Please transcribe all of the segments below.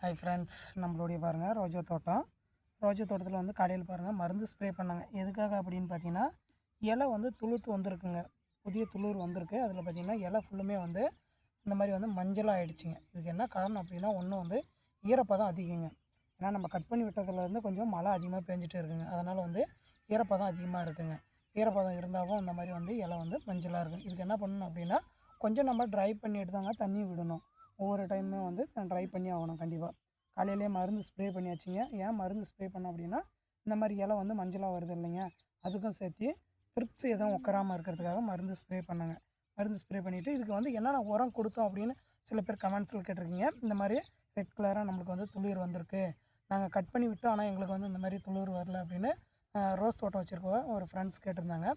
Hi friends, நம்மளுடைய பாருங்கள் ரோஜா தோட்டம். ரோஜா தோட்டத்தில் வந்து காலையில் பாருங்கள் மருந்து ஸ்ப்ரே பண்ணாங்க. எதுக்காக அப்படின்னு பார்த்தீங்கன்னா, இலை வந்து துளுர்த்து வந்திருக்குங்க. புதிய துளிர் வந்திருக்கு. அதில் பார்த்தீங்கன்னா இலை ஃபுல்லுமே வந்து இந்த மாதிரி வந்து மஞ்சளாக ஆகிடுச்சிங்க. இதுக்கு என்ன காரணம் அப்படின்னா, ஒன்று வந்து ஈரப்பதம் அதிகங்க. ஏன்னா நம்ம கட் பண்ணி விட்டதுலேருந்து கொஞ்சம் மழை அதிகமாக பெஞ்சிட்டு இருக்குங்க. அதனால் வந்து ஈரப்பதம் அதிகமாக இருக்குங்க. ஈரப்பதம் இருந்தாலும் இந்த மாதிரி வந்து இலை வந்து மஞ்சளாக இருக்கும். இதுக்கு என்ன பண்ணணும் அப்படின்னா, கொஞ்சம் நம்ம ட்ரை பண்ணி எடுத்தாங்க தண்ணி விடணும். ஒவ்வொரு டைமும் வந்து ட்ரை பண்ணி ஆகணும் கண்டிப்பாக. காலையிலேயே மருந்து ஸ்ப்ரே பண்ணியாச்சுங்க. ஏன் மருந்து ஸ்ப்ரே பண்ணோம் அப்படின்னா, இந்த மாதிரி இலை வந்து மஞ்சளாக வருது இல்லைங்க, அதுக்கும் சேர்த்து த்ரிப்ஸ் எதுவும் உட்காராமல் இருக்கிறதுக்காக மருந்து ஸ்ப்ரே பண்ணாங்க. மருந்து ஸ்ப்ரே பண்ணிவிட்டு இதுக்கு வந்து என்னென்ன உரம் கொடுத்தோம் அப்படின்னு சில பேர் கமெண்ட்ஸில் கேட்டிருக்கீங்க. இந்த மாதிரி ரெட் கலராக நம்மளுக்கு வந்து துளிர் வந்திருக்கு, நாங்கள் கட் பண்ணி விட்டோம் ஆனால் எங்களுக்கு வந்து இந்த மாதிரி துளிர் வரல அப்படின்னு ரோஸ் தோட்டம் வச்சுருக்க ஒரு ஃப்ரெண்ட்ஸ் கேட்டிருந்தாங்க.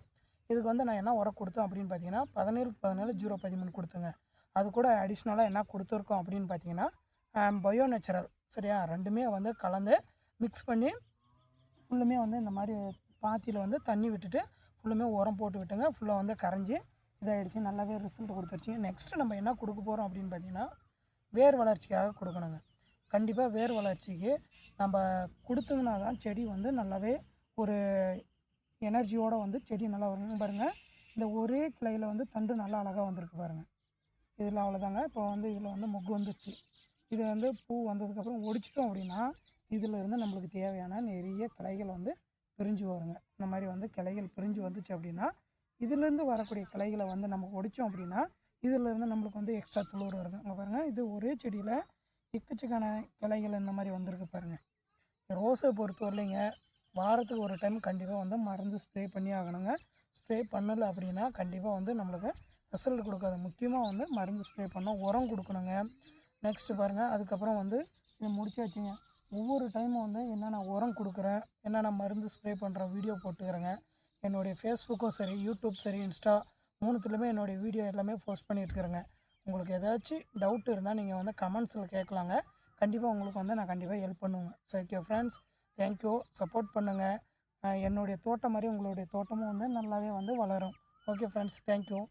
இதுக்கு வந்து நான் என்ன உரம் கொடுத்தோம் அப்படின்னு பார்த்தீங்கன்னா, 17-17-0-13 கொடுத்துங்க. அது கூட அடிஷ்னலாக என்ன கொடுத்துருக்கோம் அப்படின்னு பார்த்தீங்கன்னா, பயோ நேச்சுரல் சரியா, ரெண்டுமே வந்து கலந்து மிக்ஸ் பண்ணி ஃபுல்லுமே வந்து இந்த மாதிரி பாத்தியில் வந்து தண்ணி விட்டுட்டு ஃபுல்லுமே உரம் போட்டு விட்டுங்க. ஃபுல்லாக வந்து கரைஞ்சி இதாகிடுச்சு, நல்லாவே ரிசல்ட் கொடுத்துருச்சு. நெக்ஸ்ட்டு நம்ம என்ன கொடுக்க போகிறோம் அப்படின்னு பார்த்தீங்கன்னா, வேர் வளர்ச்சிக்காக கொடுக்கணுங்க. கண்டிப்பாக வேர் வளர்ச்சிக்கு நம்ம கொடுத்தோம்னா தான் செடி வந்து நல்லாவே ஒரு எனர்ஜியோடு வந்து செடி நல்லா வருங்க. பாருங்கள், இந்த ஒரே கிளையில் வந்து தண்டு நல்லா அழகாக வந்திருக்கு பாருங்கள். இதில் அவ்வளோதாங்க. இப்போ வந்து இதில் வந்து மொக்கு வந்துடுச்சு. இது வந்து பூ வந்ததுக்கப்புறம் ஒடிச்சிட்டோம் அப்படின்னா, இதில் இருந்து நம்மளுக்கு தேவையான நிறைய கிளைகள் வந்து பிரிஞ்சு வருங்க. இந்த மாதிரி வந்து கிளைகள் பிரிஞ்சு வந்துச்சு அப்படின்னா, இதிலேருந்து வரக்கூடிய கிளைகளை வந்து நம்ம ஒடித்தோம் அப்படின்னா, இதிலேருந்து நம்மளுக்கு வந்து எக்ஸ்ட்ரா துளிர் வருங்க. இங்கே பாருங்கள், இது ஒரே செடியில் எக்கச்சக்கான கிளைகள் இந்த மாதிரி வந்திருக்கு பாருங்கள். ரோஸை பொறுத்தவரையிலைங்க, வாரத்துக்கு ஒரு டைம் கண்டிப்பாக வந்து மருந்து ஸ்ப்ரே பண்ணி ஆகணுங்க. ஸ்ப்ரே பண்ணலை அப்படின்னா கண்டிப்பாக வந்து நம்மளுக்கு ரிசல்ட் கொடுக்காது. முக்கியமாக வந்து மருந்து ஸ்ப்ரே பண்ணோம், உரம் கொடுக்கணுங்க. நெக்ஸ்ட்டு பாருங்கள், அதுக்கப்புறம் வந்து இதை முடிச்சாச்சுங்க. ஒவ்வொரு டைமும் வந்து என்னென்ன உரம் கொடுக்குறேன், என்னென்ன மருந்து ஸ்ப்ரே பண்ணுற வீடியோ போட்டுக்கிறேங்க. என்னுடைய ஃபேஸ்புக்கும் சரி, யூடியூப் சரி, இன்ஸ்டா 3த்துலையுமே என்னுடைய வீடியோ எல்லாமே போஸ்ட் பண்ணியிருக்கிறேங்க. உங்களுக்கு ஏதாச்சும் டவுட் இருந்தால் நீங்கள் வந்து கமெண்ட்ஸில் கேட்கலாங்க. கண்டிப்பாக உங்களுக்கு வந்து நான் கண்டிப்பாக ஹெல்ப் பண்ணுவேங்க. So okay friends, thank you. Support பண்ணுங்கள். என்னுடைய தோட்டம் மாதிரி உங்களுடைய தோட்டமும் வந்து நல்லாவே வந்து வளரும். Okay friends, thank you.